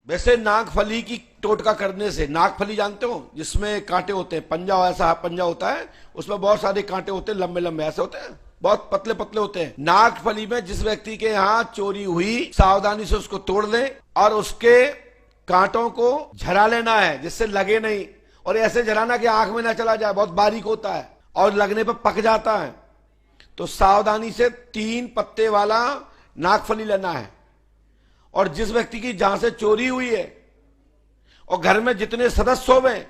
वैसे नागफली की टोटका करने से, नागफली जानते हो जिसमें कांटे होते हैं, पंजा ऐसा पंजा होता है, उसमें बहुत सारे कांटे होते हैं, लंबे लंबे ऐसे होते हैं, बहुत पतले पतले होते हैं। नागफली में जिस व्यक्ति के यहाँ चोरी हुई, सावधानी से उसको तोड़ लें और उसके कांटों को झरा लेना है जिससे लगे नहीं, और ऐसे झराना कि आंख में ना चला जाए, बहुत बारीक होता है और लगने पर पक जाता है। तो सावधानी से 3 पत्ते वाला नागफली लेना है, और जिस व्यक्ति की जहां से चोरी हुई है और घर में जितने सदस्य होवे,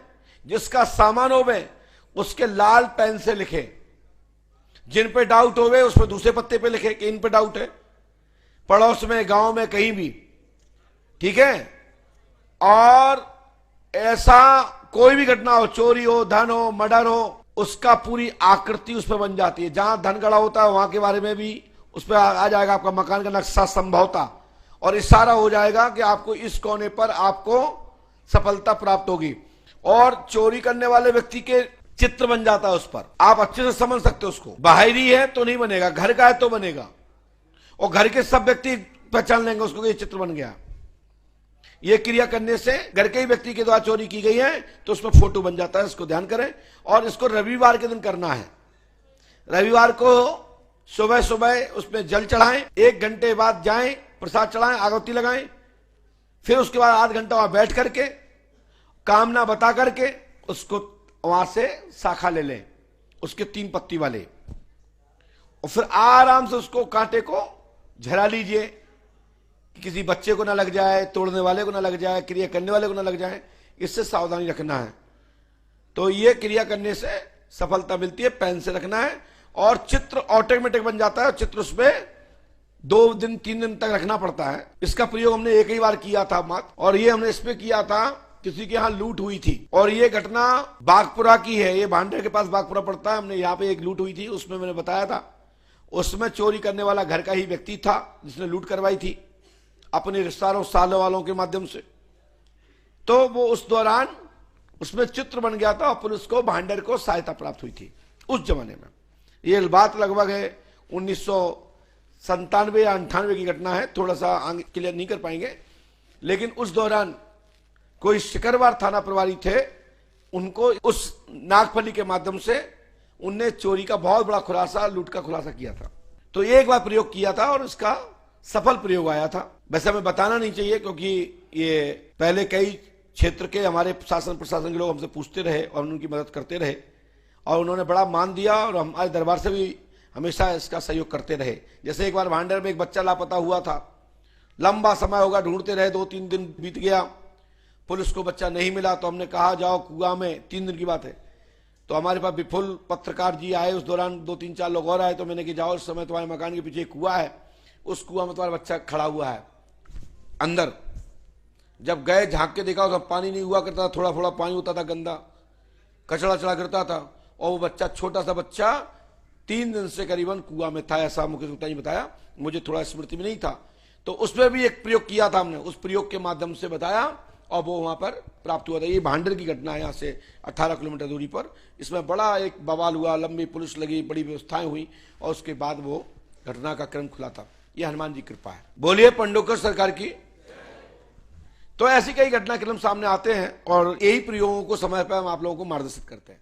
जिसका सामान होवे, उसके लाल पेन से लिखे। जिन पे डाउट होवे उस पर दूसरे पत्ते पे लिखे कि इन पे डाउट है, पड़ोस में, गांव में, कहीं भी, ठीक है। और ऐसा कोई भी घटना हो, चोरी हो, धन हो, मर्डर हो, उसका पूरी आकृति उस पर बन जाती है। जहां धन गड़ा होता है वहां के बारे में भी उस पर आ जाएगा आपका मकान का नक्शा संभवता, और इशारा हो जाएगा कि आपको इस कोने पर आपको सफलता प्राप्त होगी। और चोरी करने वाले व्यक्ति के चित्र बन जाता है उस पर, आप अच्छे से समझ सकते हो उसको। बाहरी है तो नहीं बनेगा, घर का है तो बनेगा, और घर के सब व्यक्ति पहचान लेंगे उसको कि ये चित्र बन गया। ये क्रिया करने से घर के ही व्यक्ति के द्वारा चोरी की गई है तो उसमें फोटो बन जाता है, इसको ध्यान करें। और इसको रविवार के दिन करना है। रविवार को सुबह सुबह उसमें जल चढ़ाएं, 1 घंटे बाद जाएं, प्रसाद चढ़ाएं, आगवती लगाएं, फिर उसके बाद आध घंटा वहां बैठ करके कामना बता करके उसको वहां से शाखा ले लें, उसके 3 पत्ती वाले, और फिर आराम से उसको कांटे को झरा लीजिए, किसी बच्चे को ना लग जाए, तोड़ने वाले को ना लग जाए, क्रिया करने वाले को ना लग जाए, इससे सावधानी रखना है। तो ये क्रिया करने से सफलता मिलती है। पेन से रखना है और चित्र ऑटोमेटिक बन जाता है। चित्र उसमें 2 दिन 3 दिन तक रखना पड़ता है। इसका प्रयोग हमने एक ही बार किया था मात्र, और ये हमने इसमें किया था, किसी के यहाँ लूट हुई थी, और ये घटना बागपुरा की है। ये भांडे के पास बागपुरा पड़ता है। हमने यहाँ पे एक लूट हुई थी, उसमें मैंने बताया था। उसमें चोरी करने वाला घर का ही व्यक्ति था जिसने लूट करवाई थी अपने रिश्तेदारों, सालों वालों के माध्यम से। तो वो उस दौरान उसमें चित्र बन गया था और पुलिस को, भांडर को सहायता प्राप्त हुई थी उस जमाने में। ये बात लगभग है 1997 या 98 की घटना है, थोड़ा सा आगे क्लियर नहीं कर पाएंगे। लेकिन उस दौरान कोई सिकरवार थाना प्रभारी थे, उनको उस नागफली के माध्यम से उनने चोरी का बहुत बड़ा खुलासा, लूट का खुलासा किया था। तो एक बार प्रयोग किया था और इसका सफल प्रयोग आया था। वैसे हमें बताना नहीं चाहिए क्योंकि ये पहले कई क्षेत्र के हमारे शासन प्रशासन के लोग हमसे पूछते रहे और उनकी मदद करते रहे, और उन्होंने बड़ा मान दिया और हमारे दरबार से भी हमेशा इसका सहयोग करते रहे। जैसे एक बार भांडर में एक बच्चा लापता हुआ था, लंबा समय होगा, ढूंढते रहे, 2-3 दिन बीत गया, पुलिस को बच्चा नहीं मिला। तो हमने कहा जाओ कुआं में, 3 दिन की बात है। तो हमारे पास विपुल पत्रकार जी आए, उस दौरान 2-3-4 लोग और आए। तो मैंने कि जाओ, उस समय तुम्हारे मकान के पीछे एक कुआं है, उस कुआं में तुम्हारा बच्चा खड़ा हुआ है अंदर। जब गए झांक के देखा तो पानी नहीं हुआ करता, थोड़ा थोड़ा पानी होता था, गंदा कचड़ा चढ़ा करता था, और वो बच्चा, छोटा सा बच्चा 3 दिन से करीबन कुआं में था, ऐसा मुकेश गुप्ता जी बताया, मुझे थोड़ा स्मृति में नहीं था। तो उसमें भी एक प्रयोग किया था हमने, उस प्रयोग के माध्यम से बताया और वो वहां पर प्राप्त हुआ था। ये भांडर की घटना है, यहाँ से 18 किलोमीटर दूरी पर। इसमें बड़ा एक बवाल हुआ, लंबी पुलिस लगी, बड़ी व्यवस्थाएं हुई, और उसके बाद वो घटना का क्रम खुला था। ये हनुमान जी की कृपा है। बोलिए पंडोकर सरकार की। तो ऐसी कई घटनाक्रम सामने आते हैं और यही प्रयोगों को समय पर हम आप लोगों को मार्गदर्शित करते हैं।